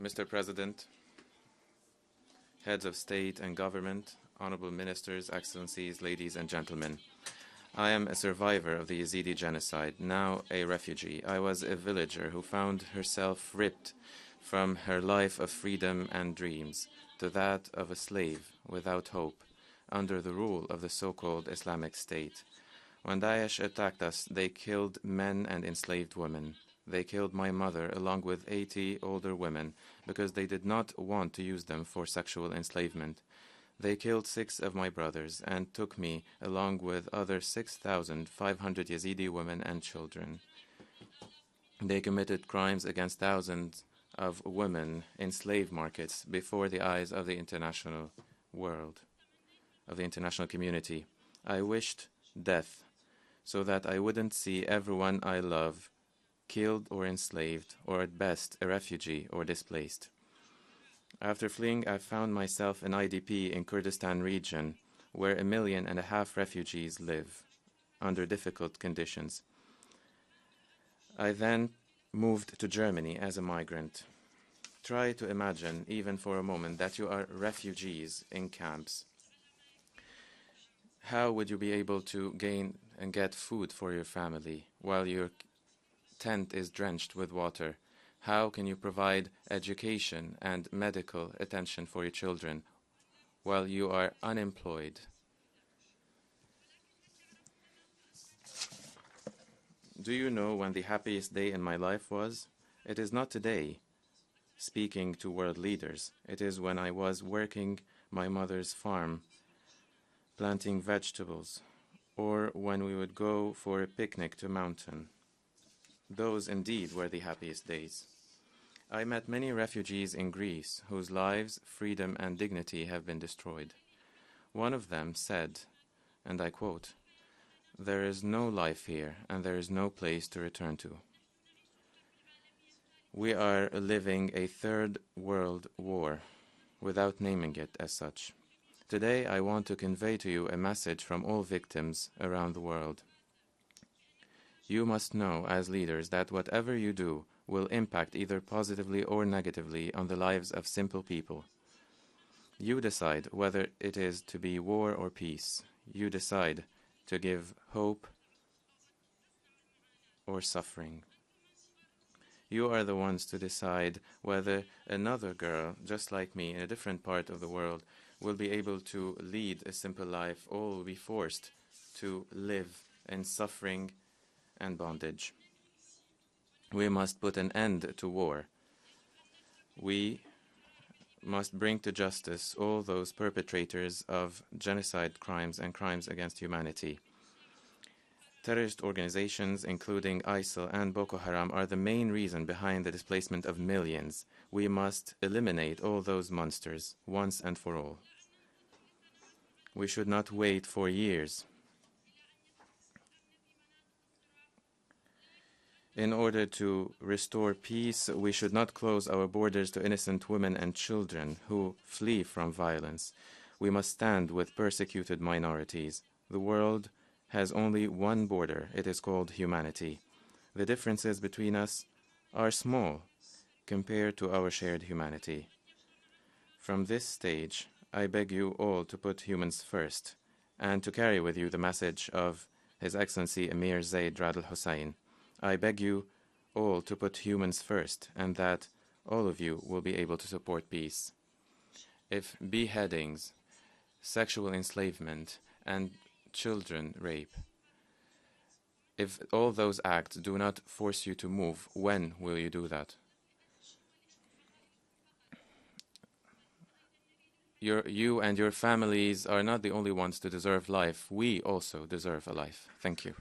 Mr. President, heads of state and government, honorable ministers, excellencies, ladies and gentlemen, I am a survivor of the Yazidi genocide, now a refugee. I was a villager who found herself ripped from her life of freedom and dreams to that of a slave without hope under the rule of the so-called Islamic State. When Daesh attacked us, they killed men and enslaved women. They killed my mother along with 80 older women because they did not want to use them for sexual enslavement. They killed 6 of my brothers and took me along with other 6,500 Yazidi women and children. They committed crimes against thousands of women in slave markets before the eyes of the international world, of the international community. I wished death so that I wouldn't see everyone I love killed or enslaved, or at best a refugee or displaced. After fleeing, I found myself in IDP in Kurdistan region, where 1.5 million refugees live under difficult conditions. I then moved to Germany as a migrant. Try to imagine, even for a moment, that you are refugees in camps. How would you be able to gain and get food for your family while your tent is drenched with water? How can you provide education and medical attention for your children while you are unemployed? Do you know when the happiest day in my life was? It is not today, speaking to world leaders. It is when I was working my mother's farm, planting vegetables, or when we would go for a picnic to a mountain. Those indeed were the happiest days. I met many refugees in Greece whose lives, freedom, and dignity have been destroyed. One of them said, and I quote, "There is no life here, and there is no place to return to." We are living a third world war, without naming it as such. Today, I want to convey to you a message from all victims around the world. You must know, as leaders, that whatever you do will impact either positively or negatively on the lives of simple people. You decide whether it is to be war or peace. You decide to give hope or suffering. You are the ones to decide whether another girl, just like me, in a different part of the world, will be able to lead a simple life or will be forced to live in suffering and bondage. We must put an end to war. We must bring to justice all those perpetrators of genocide crimes and crimes against humanity. Terrorist organizations, including ISIL and Boko Haram, are the main reason behind the displacement of millions. We must eliminate all those monsters once and for all. We should not wait for years. In order to restore peace, we should not close our borders to innocent women and children who flee from violence. We must stand with persecuted minorities. The world has only one border. It is called humanity. The differences between us are small compared to our shared humanity. From this stage, I beg you all to put humans first and to carry with you the message of His Excellency Emir Zaid Rad al-Hussein. I beg you all to put humans first, and that all of you will be able to support peace. If beheadings, sexual enslavement, and children rape, if all those acts do not force you to move, when will you do that? You and your families are not the only ones to deserve life. We also deserve a life. Thank you.